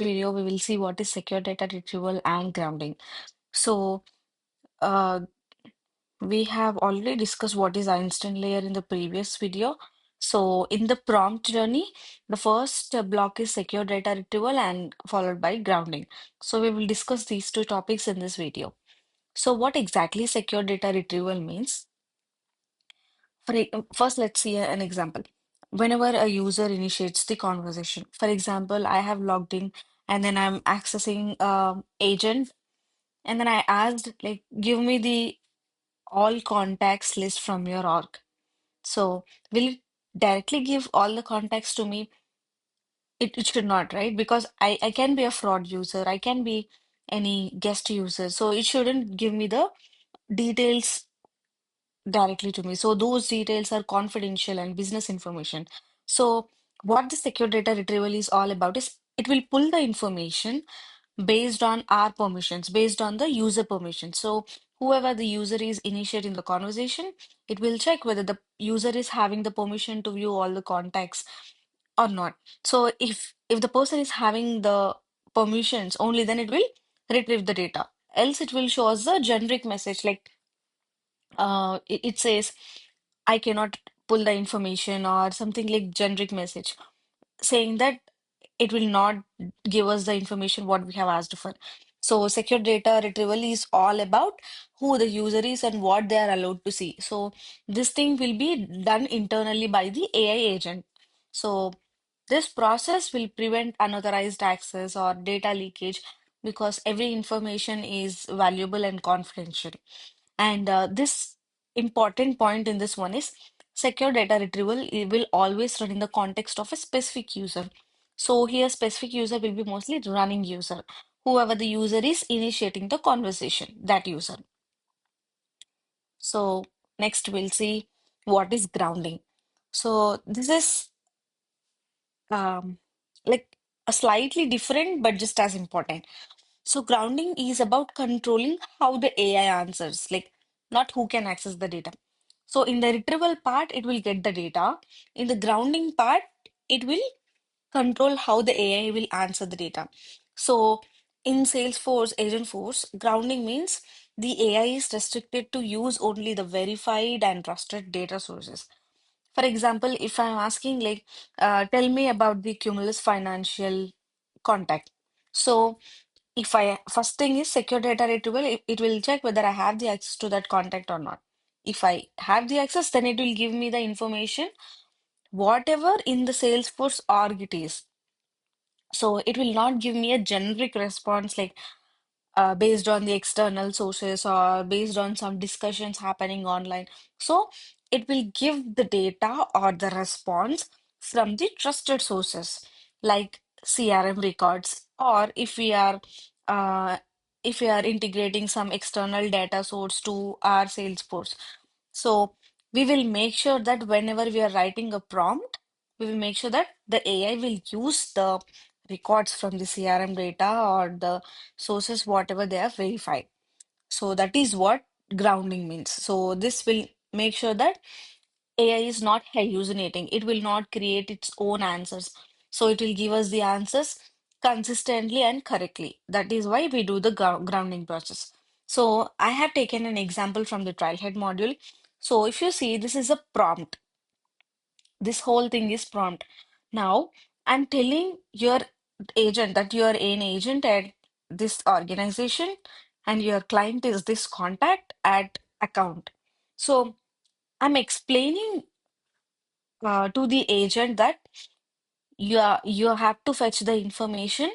video, we will see what is secure data retrieval and grounding. So, uh, we have already discussed what is Einstein layer in the previous video. So, in the prompt journey, the first block is secure data retrieval and followed by grounding. So, we will discuss these two topics in this video. So, what exactly secure data retrieval means? First, let's see an example. Whenever a user initiates the conversation, for example, I have logged in and then I'm accessing agent, and then I asked, like, give me the all contacts list from your org. So, will it directly give all the contacts to me? It should not, right? Because I can be a fraud user, I can be any guest user, so it shouldn't give me the details directly to me. So those details are confidential and business information. So what the secure data retrieval is all about is it will pull the information based on our permissions, based on the user permission. So whoever the user is initiating the conversation, it will check whether the user is having the permission to view all the contacts or not. So if the person is having the permissions only, then it will retrieve the data. Else it will show us the generic message like it says I cannot pull the information or something like generic message saying that it will not give us the information what we have asked for. So secure data retrieval is all about who the user is and what they are allowed to see. So this thing will be done internally by the AI agent. So this process will prevent unauthorized access or data leakage because every information is valuable and confidential. And this important point in this one is secure data retrieval it will always run in the context of a specific user. So here specific user will be mostly the running user, whoever the user is initiating the conversation, that user. So next we'll see what is grounding. So this is um, like a slightly different but just as important. So grounding is about controlling how the AI answers, like not who can access the data. So in the retrieval part, it will get the data. In the grounding part, it will control how the AI will answer the data. So in Salesforce, Agentforce, grounding means the AI is restricted to use only the verified and trusted data sources. For example, if I'm asking like, tell me about the Cumulus financial contact. So if I first thing is secure data retrieval, it will check whether I have the access to that contact or not. If I have the access, then it will give me the information, whatever in the Salesforce org it is. So it will not give me a generic response like based on the external sources or based on some discussions happening online. So it will give the data or the response from the trusted sources like CRM records, or uh, if we are integrating some external data source to our Salesforce. So we will make sure that whenever we are writing a prompt, we will make sure that the AI will use the records from the CRM data or the sources, whatever they are verified. So that is what grounding means. So this will make sure that AI is not hallucinating. It will not create its own answers. So it will give us the answers consistently and correctly. That is why we do the grounding process. So I have taken an example from the Trailhead module. So if you see, this is a prompt. This whole thing is prompt. Now, I'm telling your agent that you are an agent at this organization and your client is this contact at account. So, I'm explaining to the agent that you have to fetch the information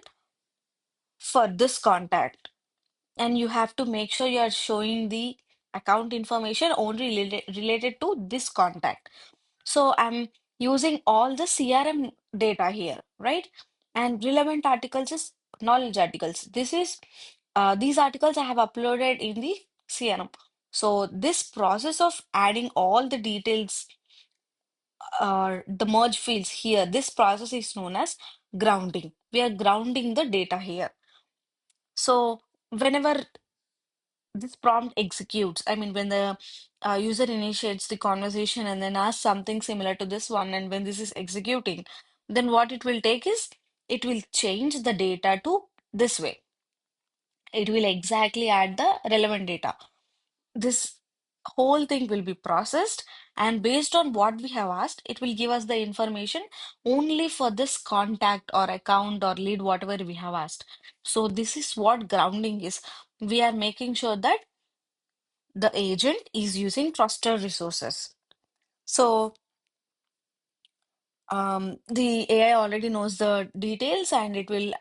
for this contact and you have to make sure you are showing the account information only related to this contact. So I'm using all the CRM data here, right? And relevant articles is knowledge articles. This is these articles I have uploaded in the CRM. So this process of adding all the details, the merge fields here, this process is known as grounding. We are grounding the data here. So whenever this prompt executes, I mean, when the user initiates the conversation and then asks something similar to this one, and when this is executing, then what it will take is it will change the data to this way. It will exactly add the relevant data. This whole thing will be processed, and based on what we have asked, it will give us the information only for this contact or account or lead, whatever we have asked. So this is what grounding is. We are making sure that the agent is using trusted resources. So the AI already knows the details, and it will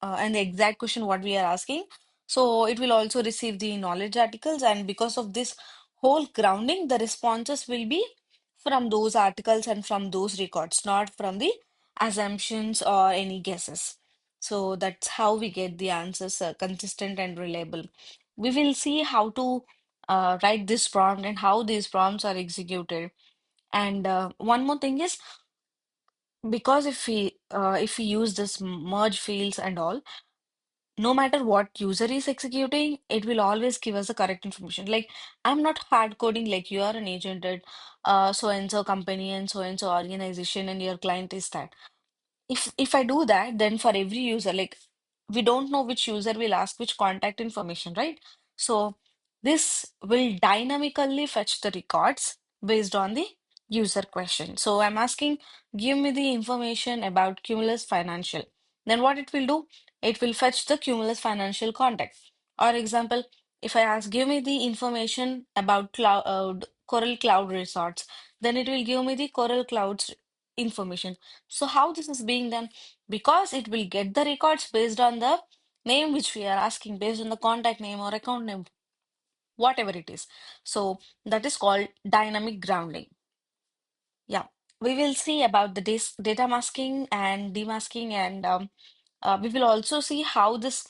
and the exact question what we are asking. So it will also receive the knowledge articles, and because of this whole grounding, the responses will be from those articles and from those records, not from the assumptions or any guesses. So that's how we get the answers consistent and reliable. We will see how to write this prompt and how these prompts are executed. And one more thing is, because if we use this merge fields and all, no matter what user is executing, it will always give us the correct information. Like, I'm not hard coding, like you are an agent at so and so company and so organization, and your client is that. If I do that, then for every user, like, we don't know which user will ask which contact information, right? So this will dynamically fetch the records based on the user question. So I'm asking, give me the information about Cumulus Financial. Then what it will do? It will fetch the Cumulus Financial contact. Or example, if I ask, give me the information about Coral Cloud Resorts, then it will give me the Coral Clouds information. So how this is being done? Because it will get the records based on the name which we are asking, based on the contact name or account name, whatever it is. So that is called dynamic grounding. Yeah, we will see about the data masking and demasking, and we will also see how this.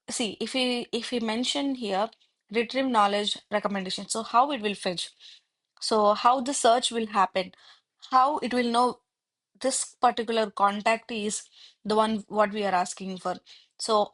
See, if we mention here retrieve knowledge recommendation, so how it will fetch, so how the search will happen, how it will know this particular contact is the one what we are asking for. So